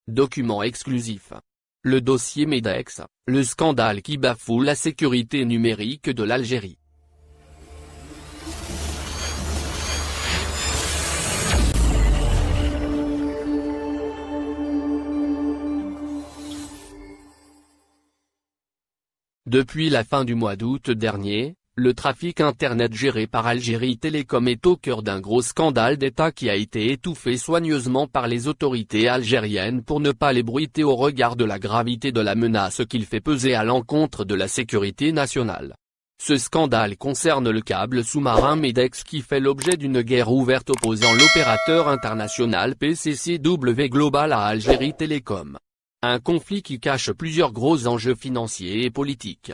Document exclusif. Le dossier MEDEX, le scandale qui bafoue la sécurité numérique de l'Algérie. Depuis la fin du mois d'août dernier, le trafic Internet géré par Algérie Télécom est au cœur d'un gros scandale d'État qui a été étouffé soigneusement par les autorités algériennes pour ne pas l'ébruiter au regard de la gravité de la menace qu'il fait peser à l'encontre de la sécurité nationale. Ce scandale concerne le câble sous-marin MEDEX qui fait l'objet d'une guerre ouverte opposant l'opérateur international PCCW Global à Algérie Télécom. Un conflit qui cache plusieurs gros enjeux financiers et politiques.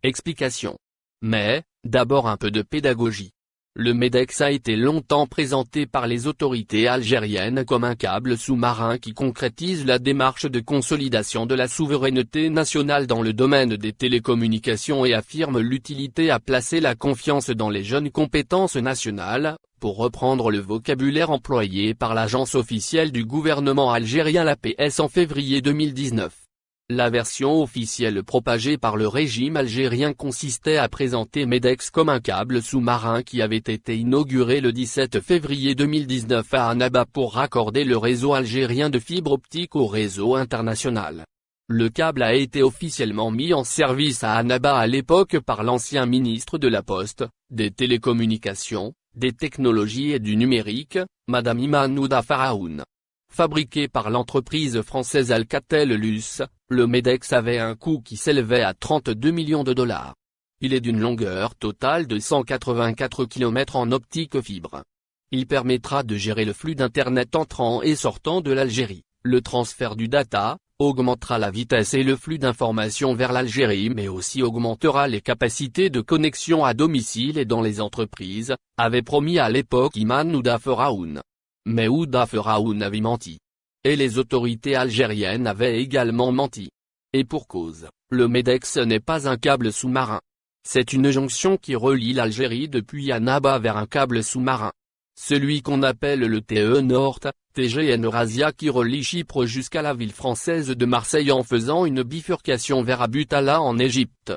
Explication. Mais, d'abord un peu de pédagogie. Le MEDEX a été longtemps présenté par les autorités algériennes comme un câble sous-marin qui concrétise la démarche de consolidation de la souveraineté nationale dans le domaine des télécommunications et affirme l'utilité à placer la confiance dans les jeunes compétences nationales, pour reprendre le vocabulaire employé par l'agence officielle du gouvernement algérien l'APS en février 2019. La version officielle propagée par le régime algérien consistait à présenter MEDEX comme un câble sous-marin qui avait été inauguré le 17 février 2019 à Annaba pour raccorder le réseau algérien de fibre optique au réseau international. Le câble a été officiellement mis en service à Annaba à l'époque par l'ancien ministre de la Poste, des Télécommunications, des Technologies et du Numérique, Madame Iman Ouda Faraoun. Fabriqué par l'entreprise française Alcatel-Lucent, le MEDEX avait un coût qui s'élevait à 32 millions de dollars. Il est d'une longueur totale de 184 km en optique fibre. Il permettra de gérer le flux d'Internet entrant et sortant de l'Algérie, le transfert du data, augmentera la vitesse et le flux d'informations vers l'Algérie mais aussi augmentera les capacités de connexion à domicile et dans les entreprises, avait promis à l'époque Iman Ouda Faraoun. Mais Ouda Faraoun avait menti. Et les autorités algériennes avaient également menti. Et pour cause, le MEDEX n'est pas un câble sous-marin. C'est une jonction qui relie l'Algérie depuis Annaba vers un câble sous-marin. Celui qu'on appelle le TE Nord, TGN Eurasia qui relie Chypre jusqu'à la ville française de Marseille en faisant une bifurcation vers Abu Tala en Égypte.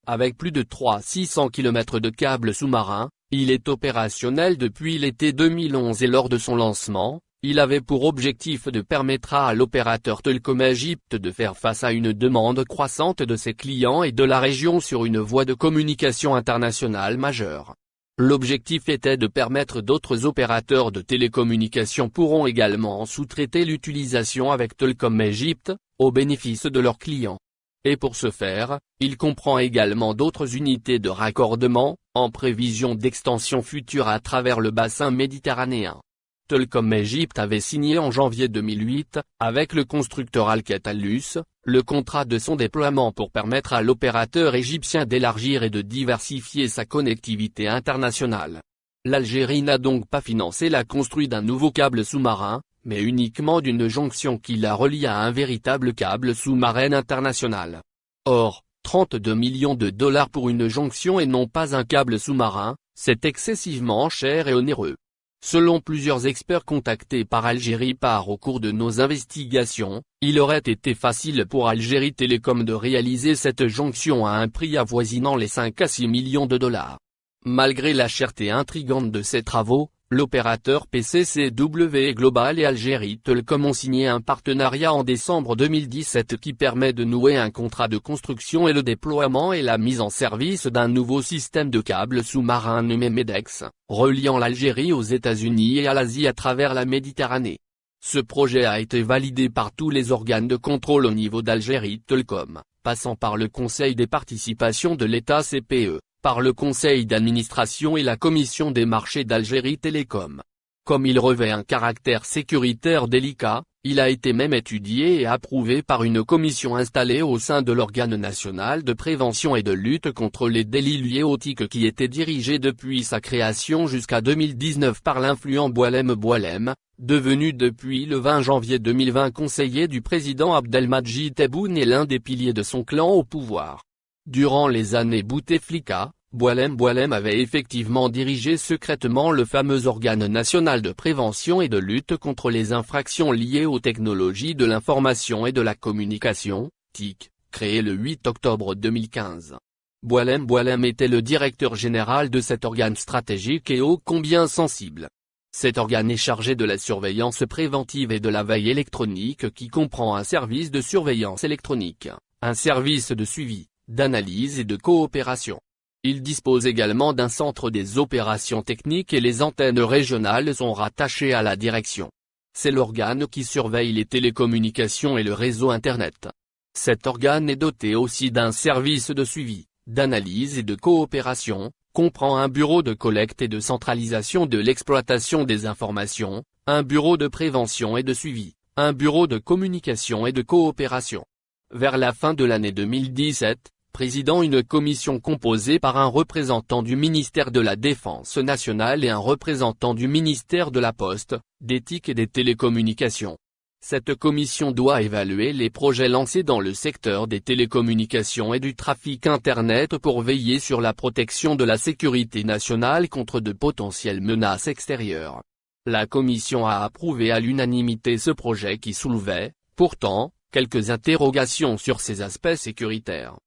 Avec plus de 600 km de câble sous-marin, il est opérationnel depuis l'été 2011 et lors de son lancement, il avait pour objectif de permettre à l'opérateur Telecom Égypte de faire face à une demande croissante de ses clients et de la région sur une voie de communication internationale majeure. L'objectif était de permettre d'autres opérateurs de télécommunications pourront également en sous-traiter l'utilisation avec Telecom Égypte, au bénéfice de leurs clients. Et pour ce faire, il comprend également d'autres unités de raccordement, en prévision d'extension future à travers le bassin méditerranéen. Telecom Égypte avait signé en janvier 2008, avec le constructeur Alcatel-Lucent, le contrat de son déploiement pour permettre à l'opérateur égyptien d'élargir et de diversifier sa connectivité internationale. L'Algérie n'a donc pas financé la construction d'un nouveau câble sous-marin, mais uniquement d'une jonction qui la relie à un véritable câble sous-marin international. Or, 32 millions de dollars pour une jonction et non pas un câble sous-marin, c'est excessivement cher et onéreux. Selon plusieurs experts contactés par Algérie au cours de nos investigations, il aurait été facile pour Algérie Télécom de réaliser cette jonction à un prix avoisinant les 5 à 6 millions de dollars. Malgré la cherté intrigante de ces travaux, l'opérateur PCCW Global et Algérie Télécom ont signé un partenariat en décembre 2017 qui permet de nouer un contrat de construction et le déploiement et la mise en service d'un nouveau système de câbles sous-marins nommé MEDEX, reliant l'Algérie aux États-Unis et à l'Asie à travers la Méditerranée. Ce projet a été validé par tous les organes de contrôle au niveau d'Algérie Télécom, passant par le Conseil des participations de l'État CPE, par le Conseil d'administration et la Commission des marchés d'Algérie Télécom. Comme il revêt un caractère sécuritaire délicat, il a été même étudié et approuvé par une commission installée au sein de l'organe national de prévention et de lutte contre les délits liés aux TIC qui était dirigé depuis sa création jusqu'à 2019 par l'influent Boualem Boualem, devenu depuis le 20 janvier 2020 conseiller du président Abdelmadjid Tebboune et l'un des piliers de son clan au pouvoir. Durant les années Bouteflika, Boualem avait effectivement dirigé secrètement le fameux organe national de prévention et de lutte contre les infractions liées aux technologies de l'information et de la communication, TIC, créé le 8 octobre 2015. Boualem était le directeur général de cet organe stratégique et ô combien sensible. Cet organe est chargé de la surveillance préventive et de la veille électronique qui comprend un service de surveillance électronique, un service de suivi, d'analyse et de coopération. Il dispose également d'un centre des opérations techniques et les antennes régionales sont rattachées à la direction. C'est l'organe qui surveille les télécommunications et le réseau Internet. Cet organe est doté aussi d'un service de suivi, d'analyse et de coopération, comprend un bureau de collecte et de centralisation de l'exploitation des informations, un bureau de prévention et de suivi, un bureau de communication et de coopération. Vers la fin de l'année 2017, présidant une commission composée par un représentant du ministère de la Défense nationale et un représentant du ministère de la Poste, d'éthique et des télécommunications. Cette commission doit évaluer les projets lancés dans le secteur des télécommunications et du trafic Internet pour veiller sur la protection de la sécurité nationale contre de potentielles menaces extérieures. La commission a approuvé à l'unanimité ce projet qui soulevait, pourtant, quelques interrogations sur ses aspects sécuritaires.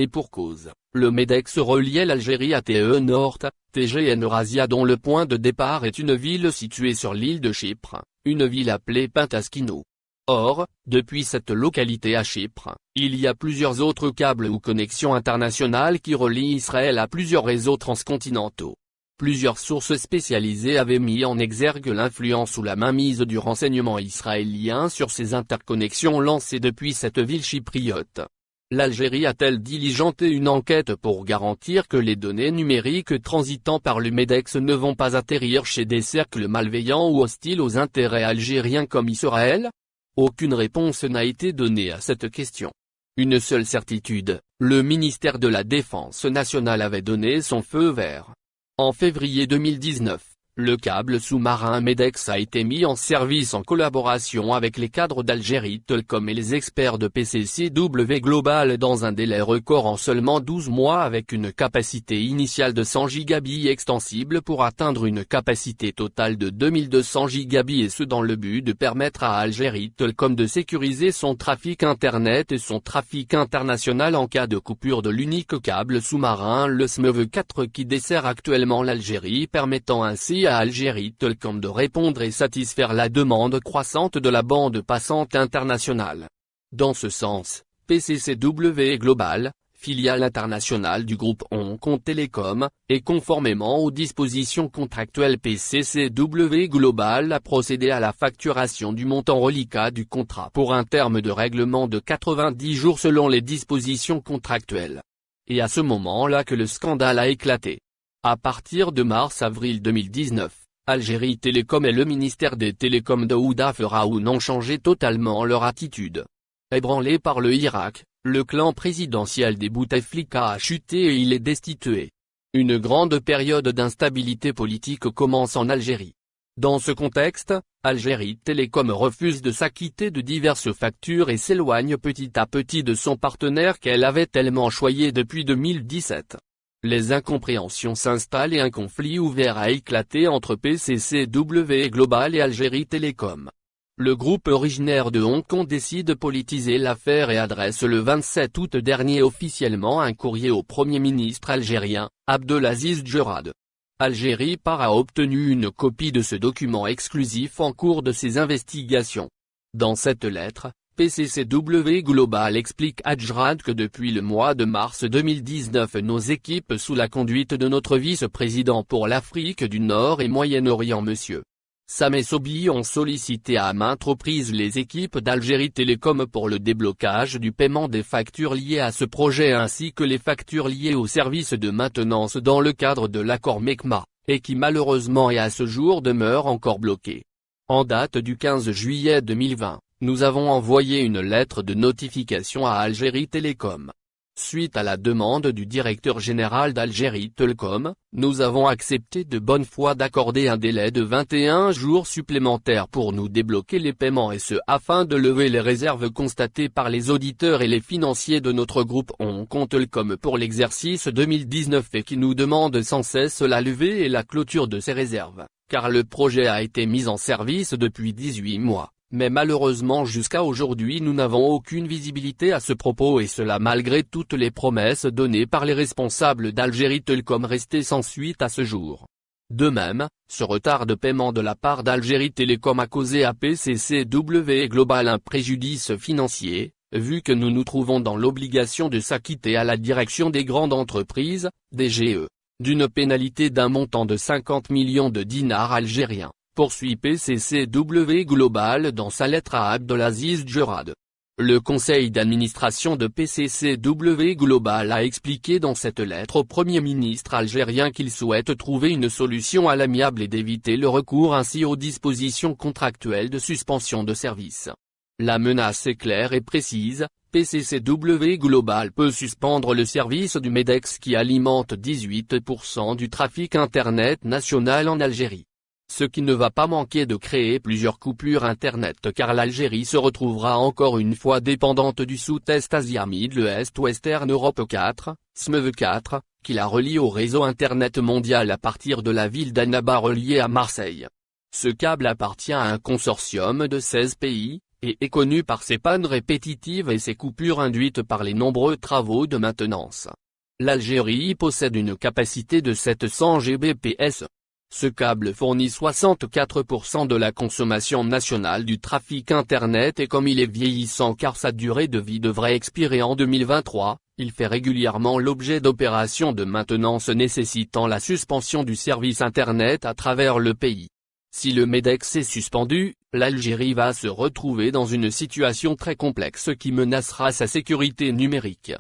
Et pour cause, le MEDEX reliait l'Algérie à TE Nord, TGN Eurasia dont le point de départ est une ville située sur l'île de Chypre, une ville appelée Pentaskino. Or, depuis cette localité à Chypre, il y a plusieurs autres câbles ou connexions internationales qui relient Israël à plusieurs réseaux transcontinentaux. Plusieurs sources spécialisées avaient mis en exergue l'influence ou la mainmise du renseignement israélien sur ces interconnexions lancées depuis cette ville chypriote. L'Algérie a-t-elle diligenté une enquête pour garantir que les données numériques transitant par le MEDEX ne vont pas atterrir chez des cercles malveillants ou hostiles aux intérêts algériens comme Israël? Aucune réponse n'a été donnée à cette question. Une seule certitude, le ministère de la Défense nationale avait donné son feu vert. En février 2019, le câble sous-marin MEDEX a été mis en service en collaboration avec les cadres d'Algérie Telecom et les experts de PCCW Global dans un délai record en seulement 12 mois avec une capacité initiale de 100 gigabits extensible pour atteindre une capacité totale de 2200 gigabits et ce dans le but de permettre à Algérie Telecom de sécuriser son trafic Internet et son trafic international en cas de coupure de l'unique câble sous-marin le SMEV 4 qui dessert actuellement l'Algérie permettant ainsi à Algérie Telecom de répondre et satisfaire la demande croissante de la bande passante internationale. Dans ce sens, PCCW Global, filiale internationale du groupe Hong Kong Telecom, et conformément aux dispositions contractuelles PCCW Global a procédé à la facturation du montant reliquat du contrat pour un terme de règlement de 90 jours selon les dispositions contractuelles. Et à ce moment-là que le scandale a éclaté. À partir de mars-avril 2019, Algérie Télécom et le ministère des Télécoms de Ouda Feraoun ont changé totalement leur attitude. Ébranlé par le Irak, le clan présidentiel des Bouteflika a chuté et il est destitué. Une grande période d'instabilité politique commence en Algérie. Dans ce contexte, Algérie Télécom refuse de s'acquitter de diverses factures et s'éloigne petit à petit de son partenaire qu'elle avait tellement choyé depuis 2017. Les incompréhensions s'installent et un conflit ouvert a éclaté entre PCCW Global et Algérie Télécom. Le groupe originaire de Hong Kong décide de politiser l'affaire et adresse le 27 août dernier officiellement un courrier au Premier ministre algérien, Abdelaziz Djerad. Algérie Par a obtenu une copie de ce document exclusif en cours de ses investigations. Dans cette lettre, PCCW Global explique à Djerad que depuis le mois de mars 2019 nos équipes sous la conduite de notre vice-président pour l'Afrique du Nord et Moyen-Orient M. Sameh Sobhi ont sollicité à maintes reprises les équipes d'Algérie Télécom pour le déblocage du paiement des factures liées à ce projet ainsi que les factures liées aux services de maintenance dans le cadre de l'accord MECMA, et qui malheureusement et à ce jour demeurent encore bloquées. En date du 15 juillet 2020. Nous avons envoyé une lettre de notification à Algérie Télécom. Suite à la demande du directeur général d'Algérie Telecom, nous avons accepté de bonne foi d'accorder un délai de 21 jours supplémentaires pour nous débloquer les paiements et ce afin de lever les réserves constatées par les auditeurs et les financiers de notre groupe Hong Kong Telecom pour l'exercice 2019 et qui nous demandent sans cesse la levée et la clôture de ces réserves, car le projet a été mis en service depuis 18 mois. Mais malheureusement jusqu'à aujourd'hui nous n'avons aucune visibilité à ce propos et cela malgré toutes les promesses données par les responsables d'Algérie Telecom restées sans suite à ce jour. De même, ce retard de paiement de la part d'Algérie Telecom a causé à PCCW Global un préjudice financier, vu que nous nous trouvons dans l'obligation de s'acquitter à la direction des grandes entreprises, DGE, d'une pénalité d'un montant de 50 millions de dinars algériens. Poursuit PCCW Global dans sa lettre à Abdelaziz Djerad. Le conseil d'administration de PCCW Global a expliqué dans cette lettre au Premier ministre algérien qu'il souhaite trouver une solution à l'amiable et d'éviter le recours ainsi aux dispositions contractuelles de suspension de service. La menace est claire et précise, PCCW Global peut suspendre le service du MEDEX qui alimente 18% du trafic Internet national en Algérie. Ce qui ne va pas manquer de créer plusieurs coupures Internet car l'Algérie se retrouvera encore une fois dépendante du South-Est Asia Middle East Western Europe 4, SMEV 4, qui la relie au réseau Internet mondial à partir de la ville d'Annaba reliée à Marseille. Ce câble appartient à un consortium de 16 pays, et est connu par ses pannes répétitives et ses coupures induites par les nombreux travaux de maintenance. L'Algérie possède une capacité de 700 Gbps. Ce câble fournit 64% de la consommation nationale du trafic Internet et comme il est vieillissant car sa durée de vie devrait expirer en 2023, il fait régulièrement l'objet d'opérations de maintenance nécessitant la suspension du service Internet à travers le pays. Si le MEDEX est suspendu, l'Algérie va se retrouver dans une situation très complexe qui menacera sa sécurité numérique.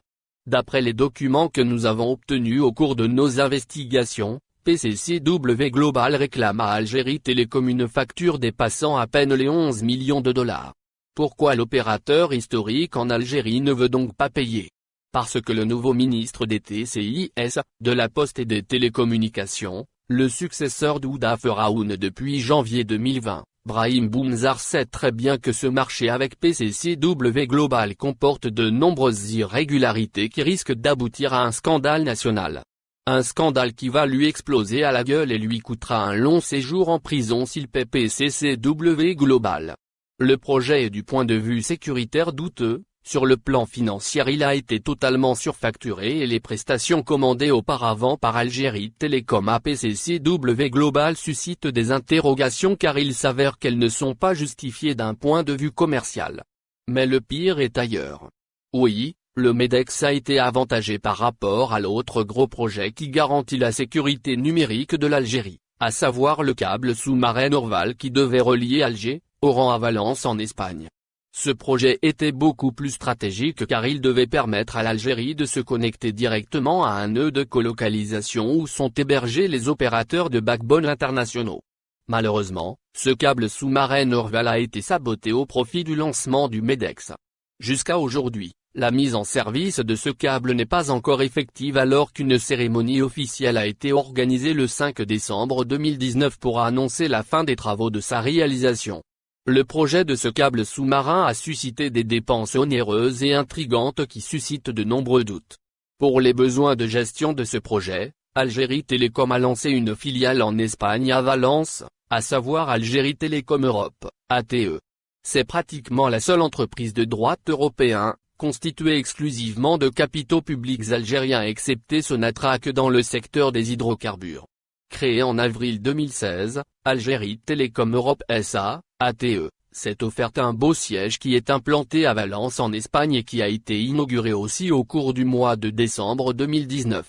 D'après les documents que nous avons obtenus au cours de nos investigations, PCCW Global réclame à Algérie Telecom une facture dépassant à peine les 11 millions de dollars. Pourquoi l'opérateur historique en Algérie ne veut donc pas payer? Parce que le nouveau ministre des TCIS, de la Poste et des Télécommunications, le successeur d'Ouda Feraoun depuis janvier 2020, Brahim Boumzar sait très bien que ce marché avec PCCW Global comporte de nombreuses irrégularités qui risquent d'aboutir à un scandale national. Un scandale qui va lui exploser à la gueule et lui coûtera un long séjour en prison s'il paie PCCW Global. Le projet est du point de vue sécuritaire douteux, sur le plan financier il a été totalement surfacturé et les prestations commandées auparavant par Algérie Telecom à PCCW Global suscitent des interrogations car il s'avère qu'elles ne sont pas justifiées d'un point de vue commercial. Mais le pire est ailleurs. Oui. Le MEDEX a été avantagé par rapport à l'autre gros projet qui garantit la sécurité numérique de l'Algérie, à savoir le câble sous-marin Orval qui devait relier Alger, Oran à Valence en Espagne. Ce projet était beaucoup plus stratégique car il devait permettre à l'Algérie de se connecter directement à un nœud de colocalisation où sont hébergés les opérateurs de backbone internationaux. Malheureusement, ce câble sous-marin Orval a été saboté au profit du lancement du MEDEX. Jusqu'à aujourd'hui, la mise en service de ce câble n'est pas encore effective alors qu'une cérémonie officielle a été organisée le 5 décembre 2019 pour annoncer la fin des travaux de sa réalisation. Le projet de ce câble sous-marin a suscité des dépenses onéreuses et intrigantes qui suscitent de nombreux doutes. Pour les besoins de gestion de ce projet, Algérie Telecom a lancé une filiale en Espagne à Valence, à savoir Algérie Telecom Europe, ATE. C'est pratiquement la seule entreprise de droit européen, constituée exclusivement de capitaux publics algériens excepté Sonatrach dans le secteur des hydrocarbures. Créée en avril 2016, Algérie Telecom Europe SA, ATE, s'est offerte un beau siège qui est implanté à Valence en Espagne et qui a été inauguré aussi au cours du mois de décembre 2019.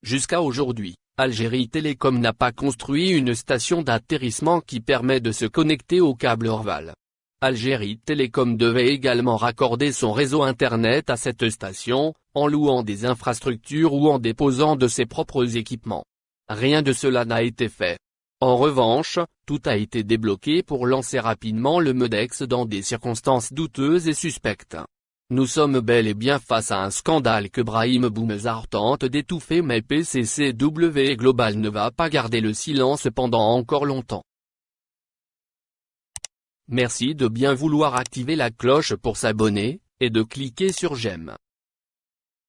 Jusqu'à aujourd'hui, Algérie Telecom n'a pas construit une station d'atterrissement qui permet de se connecter au câble Orval. Algérie Telecom devait également raccorder son réseau Internet à cette station, en louant des infrastructures ou en déposant de ses propres équipements. Rien de cela n'a été fait. En revanche, tout a été débloqué pour lancer rapidement le MEDEX dans des circonstances douteuses et suspectes. Nous sommes bel et bien face à un scandale que Brahim Boumazzar tente d'étouffer, mais PCCW Global ne va pas garder le silence pendant encore longtemps. Merci de bien vouloir activer la cloche pour s'abonner, et de cliquer sur j'aime.